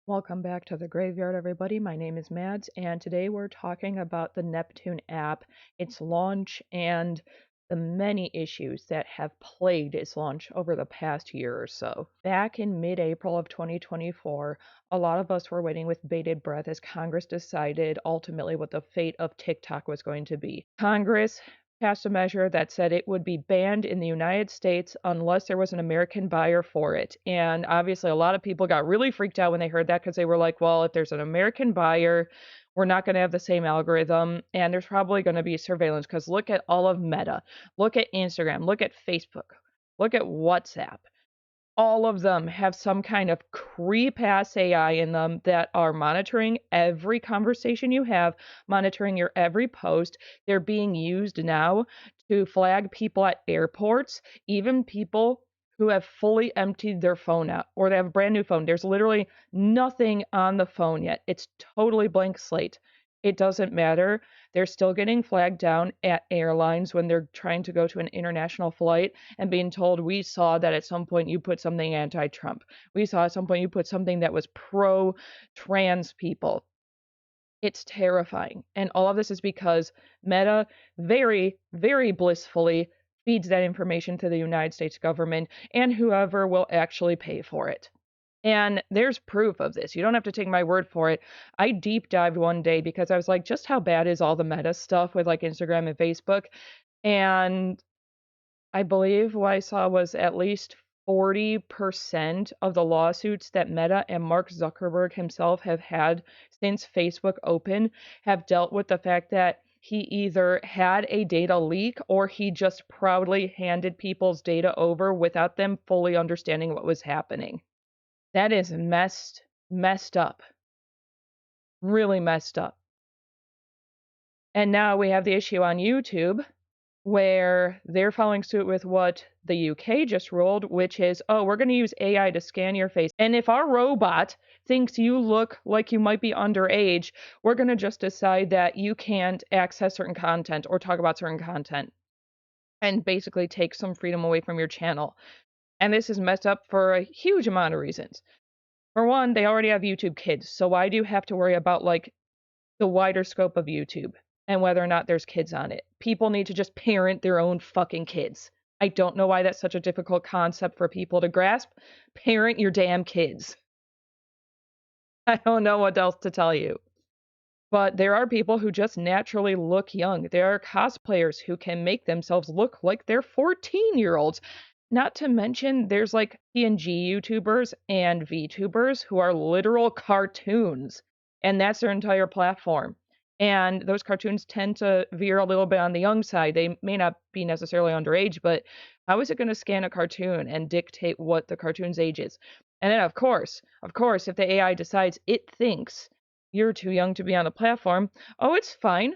Welcome back to the graveyard, everybody. My name is Mads, and today we're talking about the Neptune app, its launch, and the many issues that have plagued its launch over the past year or so. Back in mid-April of 2024, a lot of us were waiting with bated breath as Congress decided ultimately what the fate of TikTok was going to be. Congress passed a measure that said it would be banned in the United States unless there was an American buyer for it. And obviously, a lot of people got really freaked out when they heard that because they were like, well, if there's an American buyer, we're not going to have the same algorithm, and there's probably going to be surveillance because look at all of Meta, look at Instagram, look at Facebook, look at WhatsApp. All of them have some kind of creep-ass AI in them that are monitoring every conversation you have, monitoring your every post. They're being used now to flag people at airports, even people who have fully emptied their phone out or they have a brand new phone. There's literally nothing on the phone yet. It's totally blank slate. It doesn't matter. They're still getting flagged down at airlines when they're trying to go to an international flight and being told, we saw that at some point you put something anti-Trump. We saw at some point you put something that was pro-trans people. It's terrifying. And all of this is because Meta very, very blissfully feeds that information to the United States government and whoever will actually pay for it. And there's proof of this. You don't have to take my word for it. I deep dived one day because I was like, just how bad is all the Meta stuff with like Instagram and Facebook? And I believe what I saw was at least 40% of the lawsuits that Meta and Mark Zuckerberg himself have had since Facebook opened have dealt with the fact that he either had a data leak or he just proudly handed people's data over without them fully understanding what was happening. That is messed up. Really messed up. And now we have the issue on YouTube where they're following suit with what the UK just ruled, which is, oh, we're going to use AI to scan your face. And if our robot thinks you look like you might be underage, we're going to just decide that you can't access certain content or talk about certain content and basically take some freedom away from your channel. And this is messed up for a huge amount of reasons. For one, they already have YouTube Kids, so why do you have to worry about like the wider scope of YouTube and whether or not there's kids on it? People need to just parent their own fucking kids. I don't know why that's such a difficult concept for people to grasp. Parent your damn kids. I don't know what else to tell you. But there are people who just naturally look young. There are cosplayers who can make themselves look like they're 14-year-olds. Not to mention, there's like PNG YouTubers and VTubers who are literal cartoons, and that's their entire platform. And those cartoons tend to veer a little bit on the young side. They may not be necessarily underage, but how is it going to scan a cartoon and dictate what the cartoon's age is? And then, of course, if the AI decides it thinks you're too young to be on the platform, oh, it's fine.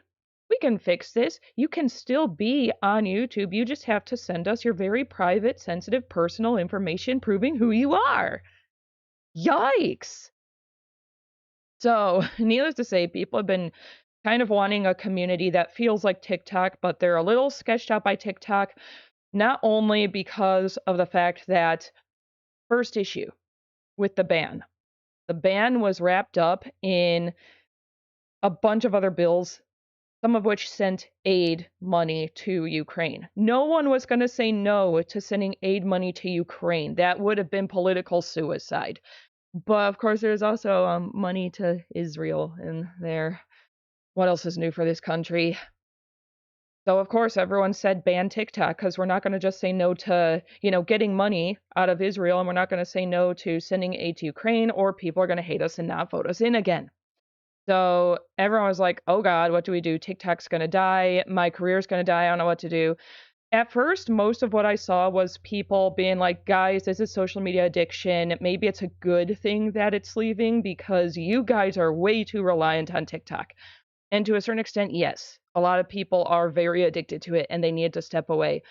We can fix this. You can still be on YouTube. You just have to send us your very private, sensitive, personal information proving who you are. Yikes. So, needless to say, people have been kind of wanting a community that feels like TikTok, but they're a little sketched out by TikTok, not only because of the fact that first issue with the ban. The ban was wrapped up in a bunch of other bills, some of which sent aid money to Ukraine. No one was going to say no to sending aid money to Ukraine. That would have been political suicide. But of course, there's also money to Israel in there. What else is new for this country? So of course, everyone said ban TikTok because we're not going to just say no to, getting money out of Israel, and we're not going to say no to sending aid to Ukraine, or people are going to hate us and not vote us in again. So everyone was like, oh God, what do we do? TikTok's going to die. My career's going to die. I don't know what to do. At first, most of what I saw was people being like, guys, this is social media addiction. Maybe it's a good thing that it's leaving because you guys are way too reliant on TikTok. And to a certain extent, yes, a lot of people are very addicted to it and they need to step away.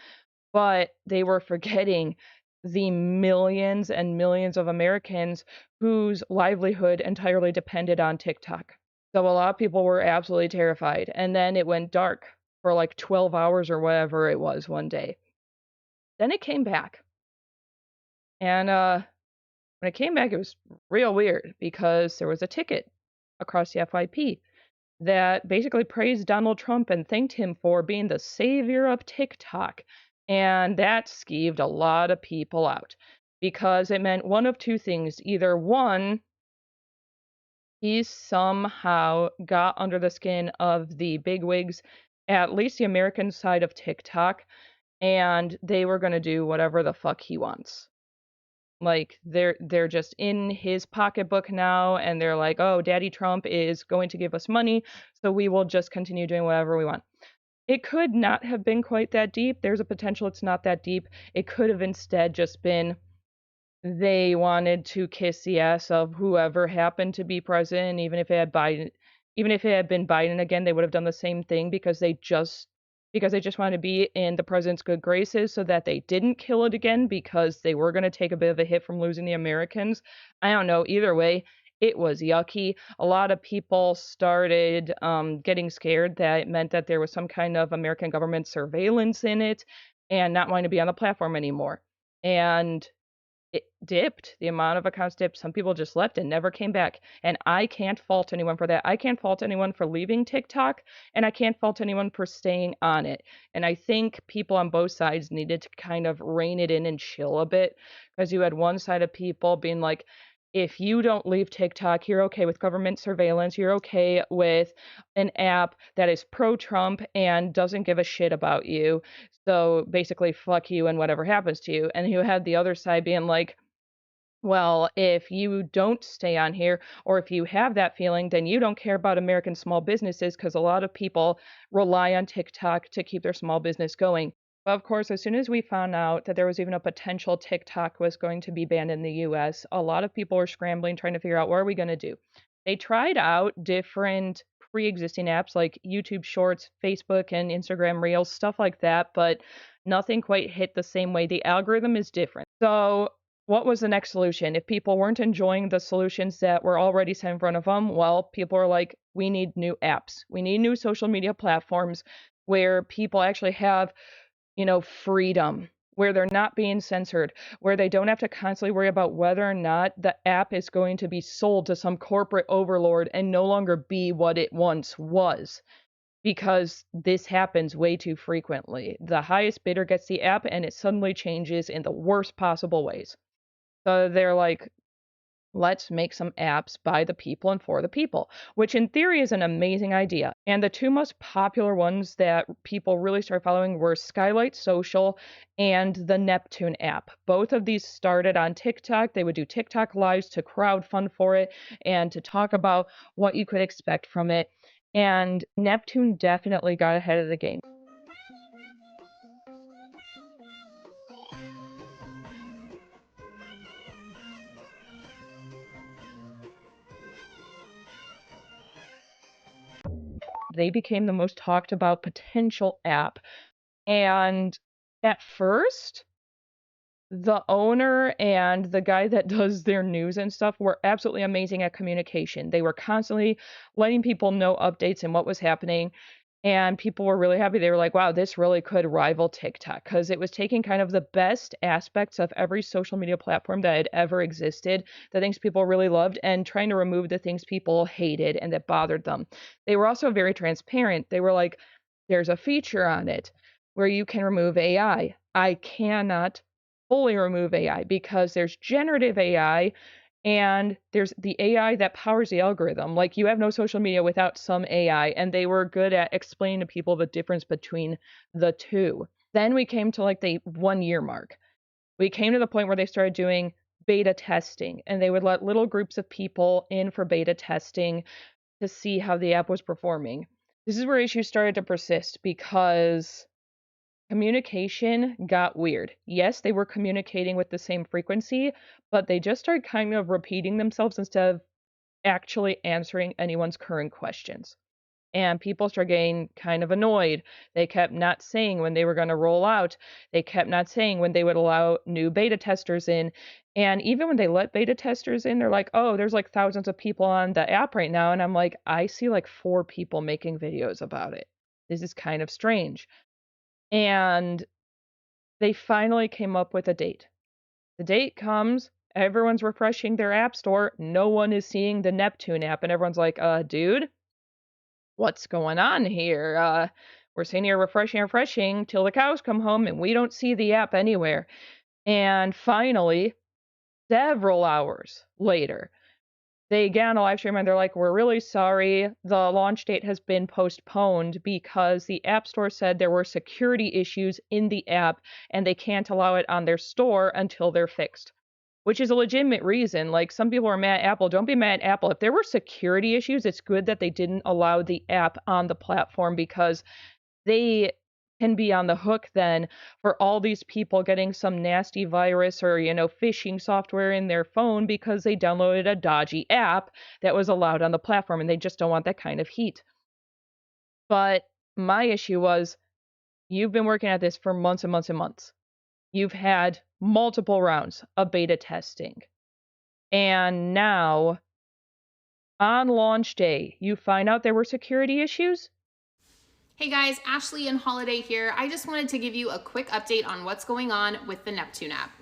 But they were forgetting the millions and millions of Americans whose livelihood entirely depended on TikTok. So a lot of people were absolutely terrified. And then it went dark for like 12 hours or whatever it was one day. Then it came back. And When it came back, it was real weird because there was a ticket across the FYP that basically praised Donald Trump and thanked him for being the savior of TikTok. And that skeeved a lot of people out because it meant one of two things. Either one, he somehow got under the skin of the bigwigs, at least the American side of TikTok, and they were going to do whatever the fuck he wants. Like they're just in his pocketbook now, and they're like, "Oh, Daddy Trump is going to give us money, so we will just continue doing whatever we want." It could not have been quite that deep. There's a potential it's not that deep. It could have instead just been they wanted to kiss the ass of whoever happened to be president, even if it had been Biden again, they would have done the same thing because they just wanted to be in the president's good graces so that they didn't kill it again because they were going to take a bit of a hit from losing the Americans. I don't know. Either way, it was yucky. A lot of people started getting scared that it meant that there was some kind of American government surveillance in it and not wanting to be on the platform anymore. And it dipped. The amount of accounts dipped. Some people just left and never came back. And I can't fault anyone for that. I can't fault anyone for leaving TikTok, and I can't fault anyone for staying on it. And I think people on both sides needed to kind of rein it in and chill a bit because you had one side of people being like, if you don't leave TikTok, you're okay with government surveillance, you're okay with an app that is pro-Trump and doesn't give a shit about you. So basically, fuck you and whatever happens to you. And you had the other side being like, well, if you don't stay on here, or if you have that feeling, then you don't care about American small businesses because a lot of people rely on TikTok to keep their small business going. But of course, as soon as we found out that there was even a potential TikTok was going to be banned in the US, a lot of people were scrambling, trying to figure out what are we going to do. They tried out different pre-existing apps like YouTube Shorts, Facebook, and Instagram Reels, stuff like that, but nothing quite hit the same way. The algorithm is different. So what was the next solution? If people weren't enjoying the solutions that were already set in front of them, well, people are like, we need new apps. We need new social media platforms where people actually have, freedom, where they're not being censored, where they don't have to constantly worry about whether or not the app is going to be sold to some corporate overlord and no longer be what it once was. Because this happens way too frequently. The highest bidder gets the app and it suddenly changes in the worst possible ways. So they're like, let's make some apps by the people and for the people, which in theory is an amazing idea. And the two most popular ones that people really started following were Skylight Social and the Neptune app. Both of these started on TikTok. They would do TikTok lives to crowdfund for it and to talk about what you could expect from it. And Neptune definitely got ahead of the game. They became the most talked about potential app. And at first, the owner and the guy that does their news and stuff were absolutely amazing at communication. They were constantly letting people know updates and what was happening. And people were really happy. They were like, wow, this really could rival TikTok because it was taking kind of the best aspects of every social media platform that had ever existed, the things people really loved, and trying to remove the things people hated and that bothered them. They were also very transparent. They were like, there's a feature on it where you can remove AI. I cannot fully remove AI because there's generative AI and there's the AI that powers the algorithm. Like, you have no social media without some AI, and they were good at explaining to people the difference between the two. Then we came to like the 1 year mark. We came to the point where they started doing beta testing, and they would let little groups of people in for beta testing to see how the app was performing. This is where issues started to persist because communication got weird. Yes, they were communicating with the same frequency, but they just started kind of repeating themselves instead of actually answering anyone's current questions. And people started getting kind of annoyed. They kept not saying when they were going to roll out. They kept not saying when they would allow new beta testers in. And even when they let beta testers in, they're like, oh, there's like thousands of people on the app right now. And I'm like, I see like 4 people making videos about it. This is kind of strange. And they finally came up with a date. The date comes everyone's refreshing their app store. No one is seeing the Neptune app. And everyone's like, dude, what's going on here? We're sitting here refreshing till the cows come home and we don't see the app anywhere. And finally, several hours later, they get on a live stream and they're like, we're really sorry. The launch date has been postponed because the App Store said there were security issues in the app and they can't allow it on their store until they're fixed, which is a legitimate reason. Like, some people are mad at Apple. Don't be mad at Apple. If there were security issues, it's good that they didn't allow the app on the platform, because they can be on the hook then for all these people getting some nasty virus or, phishing software in their phone because they downloaded a dodgy app that was allowed on the platform, and they just don't want that kind of heat. But my issue was, you've been working at this for months and months and months. You've had multiple rounds of beta testing. And now, on launch day, you find out there were security issues? Hey guys, Ashley and Holiday here. I just wanted to give you a quick update on what's going on with the Neptune app.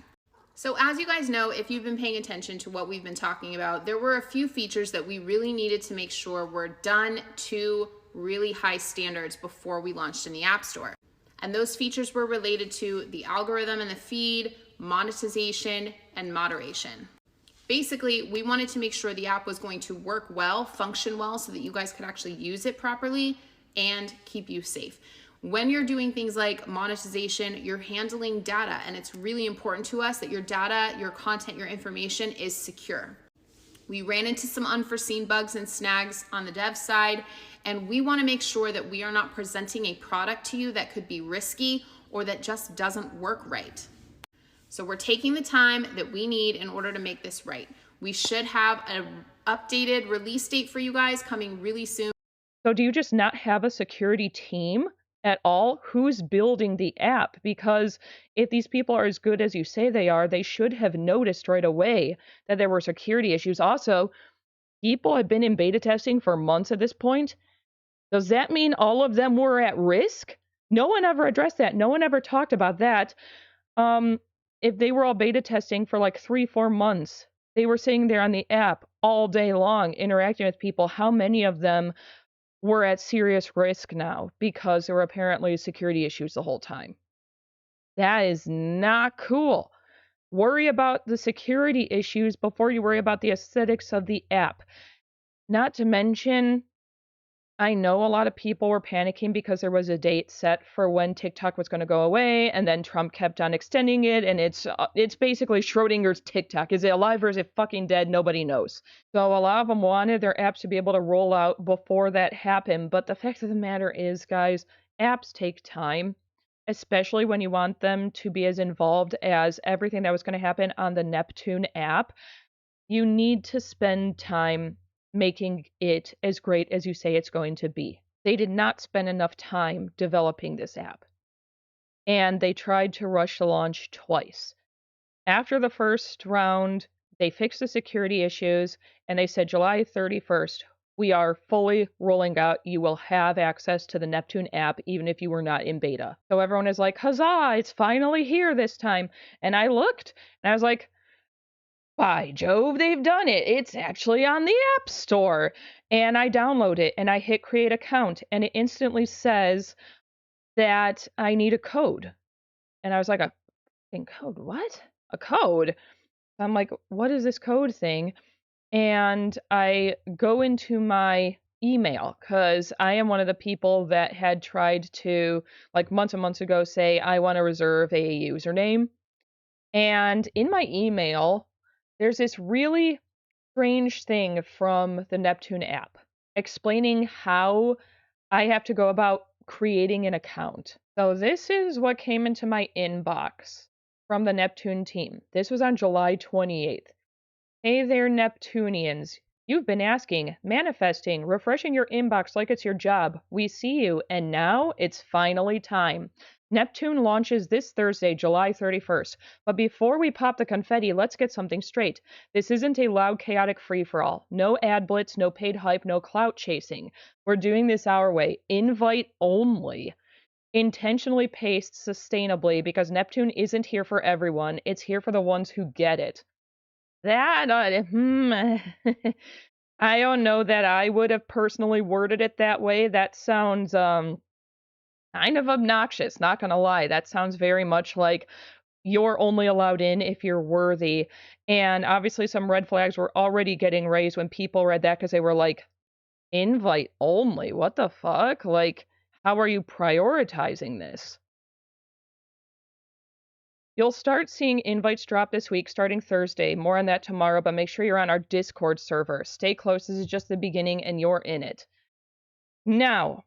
So as you guys know, if you've been paying attention to what we've been talking about, there were a few features that we really needed to make sure were done to really high standards before we launched in the App Store. And those features were related to the algorithm and the feed, monetization, and moderation. Basically, we wanted to make sure the app was going to work well, function well, so that you guys could actually use it properly and keep you safe. When you're doing things like monetization, you're handling data, and it's really important to us that your data, your content, your information is secure. We ran into some unforeseen bugs and snags on the dev side, and we want to make sure that we are not presenting a product to you that could be risky or that just doesn't work right. So we're taking the time that we need in order to make this right. We should have an updated release date for you guys coming really soon. So do you just not have a security team at all? Who's building the app? Because if these people are as good as you say they are, they should have noticed right away that there were security issues. Also, people have been in beta testing for months at this point. Does that mean all of them were at risk? No one ever addressed that. No one ever talked about that. If they were all beta testing for like 3-4 months, they were sitting there on the app all day long interacting with people, how many of them were at serious risk now because there were apparently security issues the whole time? That is not cool. Worry about the security issues before you worry about the aesthetics of the app. Not to mention, I know a lot of people were panicking because there was a date set for when TikTok was going to go away, and then Trump kept on extending it, and it's basically Schrodinger's TikTok. Is it alive or is it fucking dead? Nobody knows. So a lot of them wanted their apps to be able to roll out before that happened, but the fact of the matter is, guys, apps take time, especially when you want them to be as involved as everything that was going to happen on the Neptune app. You need to spend time making it as great as you say it's going to be. They did not spend enough time developing this app, and they tried to rush the launch twice. After the first round, they fixed the security issues, and they said July 31st, we are fully rolling out. You will have access to the Neptune app even if you were not in beta. So everyone is like, huzzah, it's finally here this time. And I looked, and I was like, by Jove, they've done it. It's actually on the App Store. And I download it and I hit create account, and it instantly says that I need a code. And I was like, a fucking code? What? A code? I'm like, what is this code thing? And I go into my email because I am one of the people that had tried to, like months and months ago, say, I want to reserve a username. And in my email, there's this really strange thing from the Neptune app explaining how I have to go about creating an account. So this is what came into my inbox from the Neptune team. This was on July 28th. Hey there, Neptunians. You've been asking, manifesting, refreshing your inbox like it's your job. We see you, and now it's finally time. Neptune launches this Thursday, July 31st. But before we pop the confetti, let's get something straight. This isn't a loud, chaotic free-for-all. No ad blitz, no paid hype, no clout chasing. We're doing this our way. Invite only. Intentionally paced sustainably, because Neptune isn't here for everyone. It's here for the ones who get it. That, I don't know that I would have personally worded it that way. That sounds, kind of obnoxious, not gonna lie. That sounds very much like you're only allowed in if you're worthy. And obviously, some red flags were already getting raised when people read that because they were like, invite only? What the fuck? Like, how are you prioritizing this? You'll start seeing invites drop this week starting Thursday. More on that tomorrow, but make sure you're on our Discord server. Stay close. This is just the beginning and you're in it. Now,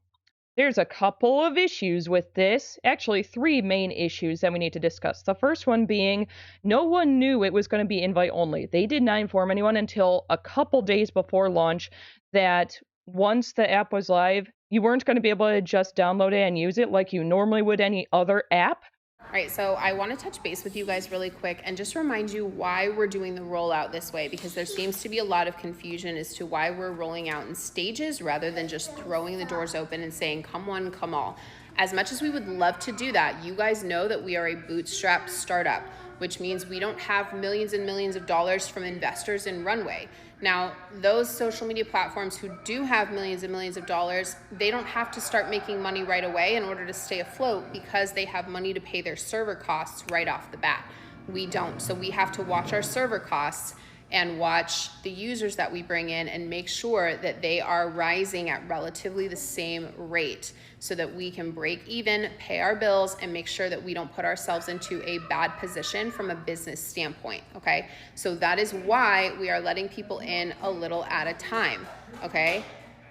there's a couple of issues with this. Actually, three main issues that we need to discuss. The first one being no one knew it was going to be invite only. They did not inform anyone until a couple days before launch that once the app was live, you weren't going to be able to just download it and use it like you normally would any other app. All right, so I want to touch base with you guys really quick and just remind you why we're doing the rollout this way, because there seems to be a lot of confusion as to why we're rolling out in stages rather than just throwing the doors open and saying, come one, come all. As much as we would love to do that, you guys know that we are a bootstrapped startup, which means we don't have millions and millions of dollars from investors in Runway. Now, those social media platforms who do have millions and millions of dollars, they don't have to start making money right away in order to stay afloat because they have money to pay their server costs right off the bat. We don't. So we have to watch our server costs and watch the users that we bring in and make sure that they are rising at relatively the same rate so that we can break even, pay our bills, and make sure that we don't put ourselves into a bad position from a business standpoint, okay? So that is why we are letting people in a little at a time, okay?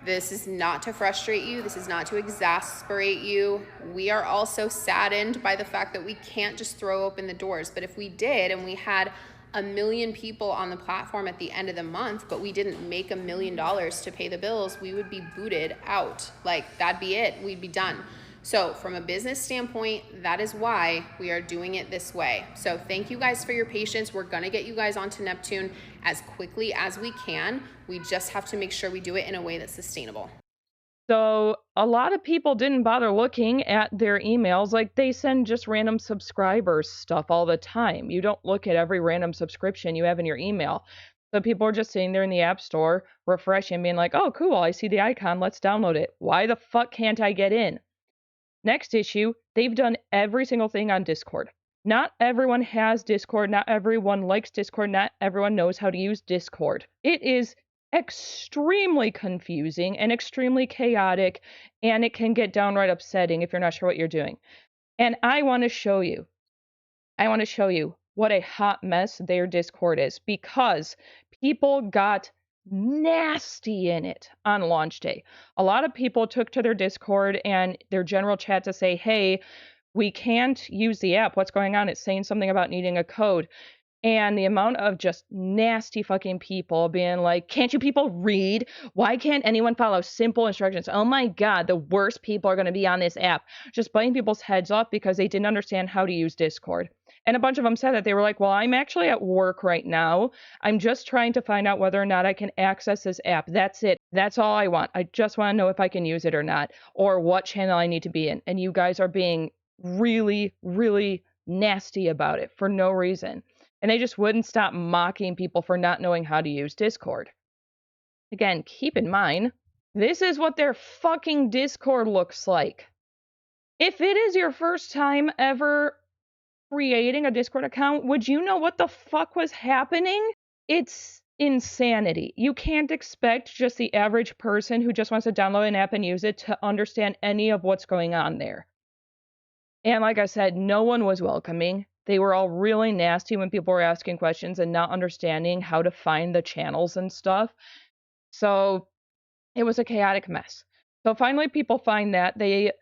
This is not to frustrate you. This is not to exasperate you. We are also saddened by the fact that we can't just throw open the doors. But if we did and we had 1 million people on the platform at the end of the month, but we didn't make $1 million to pay the bills, we would be booted out. Like, that'd be it. We'd be done. So from a business standpoint, that is why we are doing it this way. So thank you guys for your patience. We're going to get you guys onto Neptune as quickly as we can. We just have to make sure we do it in a way that's sustainable. So a lot of people didn't bother looking at their emails. Like they send just random subscribers stuff all the time. You don't look at every random subscription you have in your email. So people are just sitting there in the app store, refreshing, being like, oh, cool, I see the icon, let's download it. Why the fuck can't I get in? Next issue, they've done every single thing on Discord. Not everyone has Discord. Not everyone likes Discord. Not everyone knows how to use Discord. It is extremely confusing and extremely chaotic, and it can get downright upsetting if you're not sure what you're doing. And I want to show you. I want to show you what a hot mess their Discord is because people got nasty in it on launch day. A lot of people took to their Discord and their general chat to say, hey, we can't use the app. What's going on? It's saying something about needing a code. And the amount of just nasty fucking people being like, can't you people read? Why can't anyone follow simple instructions? Oh my God, the worst people are going to be on this app. Just biting people's heads off because they didn't understand how to use Discord. And a bunch of them said that they were like, well, I'm actually at work right now. I'm just trying to find out whether or not I can access this app. That's it. That's all I want. I just want to know if I can use it or not, or what channel I need to be in. And you guys are being really, really nasty about it for no reason. And they just wouldn't stop mocking people for not knowing how to use Discord. Again, keep in mind, this is what their fucking Discord looks like. If it is your first time ever creating a Discord account, would you know what the fuck was happening? It's insanity. You can't expect just the average person who just wants to download an app and use it to understand any of what's going on there. And like I said, no one was welcoming. They were all really nasty when people were asking questions and not understanding how to find the channels and stuff. So it was a chaotic mess. So finally people find that they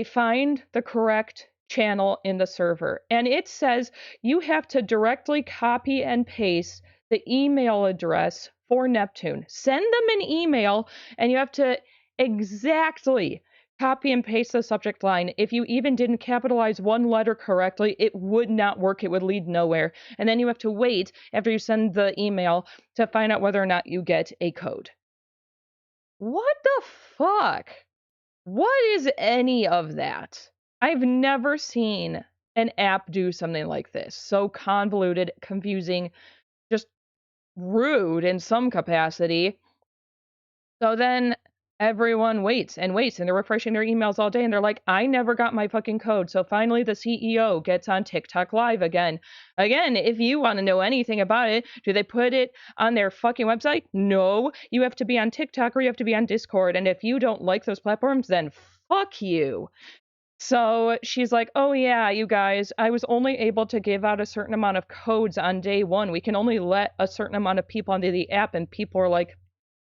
find the correct channel in the server. And it says you have to directly copy and paste the email address for Neptune. Send them an email and you have to exactly copy and paste the subject line. If you even didn't capitalize one letter correctly, it would not work. It would lead nowhere. And then you have to wait after you send the email to find out whether or not you get a code. What the fuck? What is any of that? I've never seen an app do something like this. So convoluted, confusing. rude in some capacity. So then everyone waits and waits, and they're refreshing their emails all day, and they're like, I never got my fucking code. So finally, the CEO gets on TikTok Live again. Again, if you want to know anything about it, do they put it on their fucking website? No. You have to be on TikTok or you have to be on Discord. And if you don't like those platforms, then fuck you. So she's like, oh, yeah, you guys, I was only able to give out a certain amount of codes on day one. We can only let a certain amount of people onto the app. And people are like,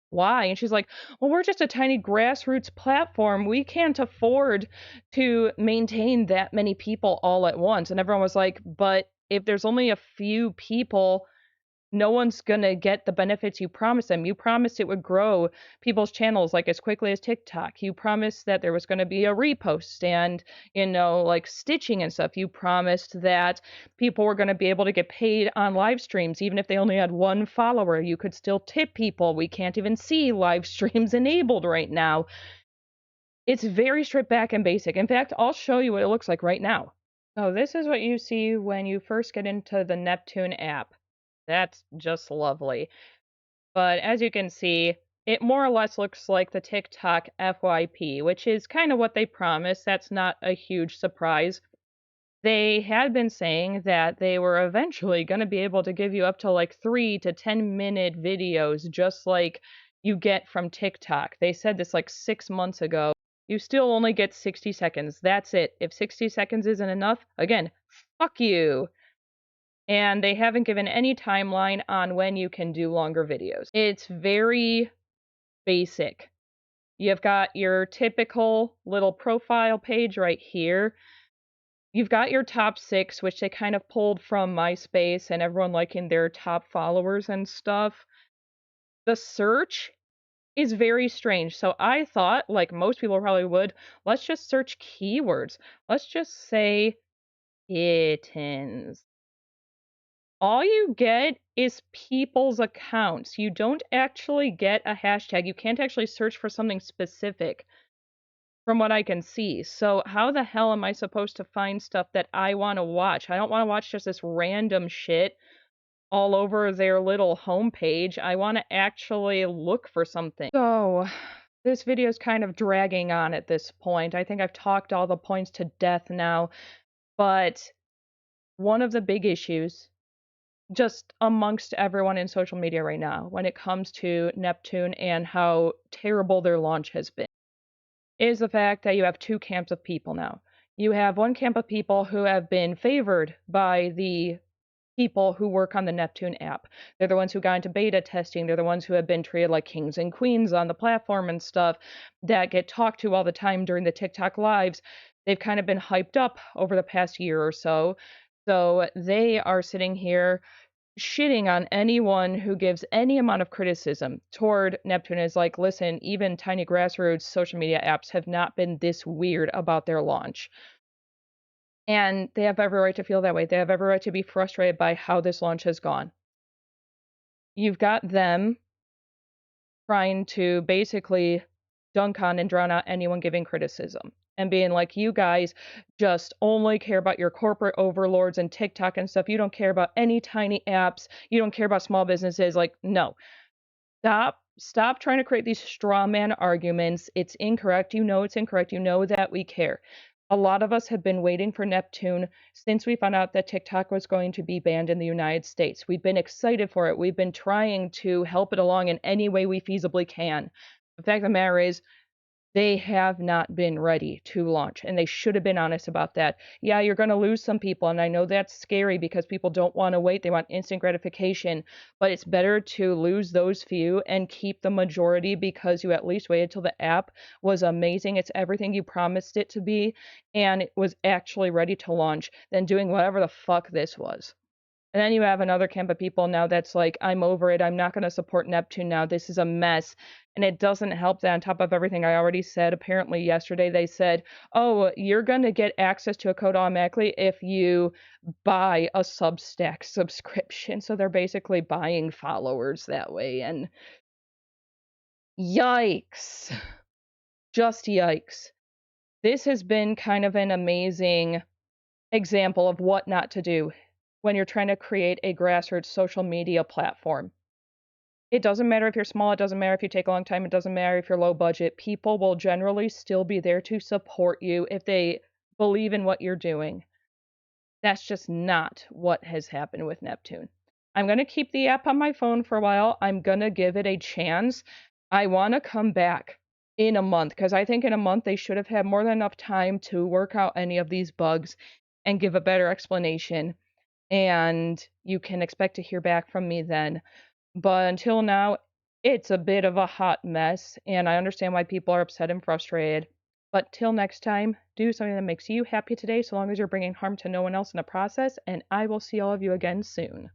why? And she's like, well, we're just a tiny grassroots platform. We can't afford to maintain that many people all at once. And everyone was like, but if there's only a few people, no one's gonna get the benefits you promised them. You promised it would grow people's channels like as quickly as TikTok. You promised that there was gonna be a repost and, like stitching and stuff. You promised that people were gonna be able to get paid on live streams, even if they only had one follower. You could still tip people. We can't even see live streams enabled right now. It's very stripped back and basic. In fact, I'll show you what it looks like right now. So this is what you see when you first get into the Neptune app. That's just lovely. But as you can see, it more or less looks like the TikTok FYP, which is kind of what they promised. That's not a huge surprise. They had been saying that they were eventually going to be able to give you up to like 3 to 10 minute videos, just like you get from TikTok. They said this like 6 months ago. You still only get 60 seconds. That's it. If 60 seconds isn't enough, again, fuck you. And they haven't given any timeline on when you can do longer videos. It's very basic. You've got your typical little profile page right here. You've got your top 6, which they kind of pulled from MySpace and everyone liking their top followers and stuff. The search is very strange. So I thought, like most people probably would, let's just search keywords. Let's just say kittens. All you get is people's accounts. You don't actually get a hashtag. You can't actually search for something specific from what I can see. So how the hell am I supposed to find stuff that I want to watch? I don't want to watch just this random shit all over their little homepage. I want to actually look for something. So this video is kind of dragging on at this point. I think I've talked all the points to death now, but one of the big issues just amongst everyone in social media right now when it comes to Neptune and how terrible their launch has been is the fact that you have two camps of people now. You have one camp of people who have been favored by the people who work on the Neptune app. They're the ones who got into beta testing. They're the ones who have been treated like kings and queens on the platform and stuff that get talked to all the time during the TikTok lives. They've kind of been hyped up over the past year or so. So they are sitting here shitting on anyone who gives any amount of criticism toward Neptune is like, listen, even tiny grassroots social media apps have not been this weird about their launch. And they have every right to feel that way. They have every right to be frustrated by how this launch has gone. You've got them trying to basically dunk on and drown out anyone giving criticism and being like, you guys just only care about your corporate overlords and TikTok and stuff. You don't care about any tiny apps. You don't care about small businesses. Like, no. Stop trying to create these straw man arguments. It's incorrect. You know it's incorrect. You know that we care. A lot of us have been waiting for Neptune since we found out that TikTok was going to be banned in the United States. We've been excited for it. We've been trying to help it along in any way we feasibly can. The fact of the matter is, they have not been ready to launch, and they should have been honest about that. Yeah, you're going to lose some people, and I know that's scary because people don't want to wait. They want instant gratification, but it's better to lose those few and keep the majority because you at least waited till the app was amazing. It's everything you promised it to be, and it was actually ready to launch than doing whatever the fuck this was. And then you have another camp of people now that's like, I'm over it. I'm not going to support Neptune now. This is a mess. And it doesn't help that on top of everything I already said. Apparently, yesterday they said, oh, you're going to get access to a code automatically if you buy a Substack subscription. So they're basically buying followers that way. And yikes. Just yikes. This has been kind of an amazing example of what not to do when you're trying to create a grassroots social media platform. It doesn't matter if you're small, it doesn't matter if you take a long time, it doesn't matter if you're low budget. People will generally still be there to support you if they believe in what you're doing. That's just not what has happened with Neptune. I'm going to keep the app on my phone for a while. I'm going to give it a chance. I want to come back in a month because I think in a month they should have had more than enough time to work out any of these bugs and give a better explanation. And you can expect to hear back from me then. But until now, it's a bit of a hot mess, and I understand why people are upset and frustrated. But till next time, do something that makes you happy today, so long as you're bringing harm to no one else in the process, and I will see all of you again soon.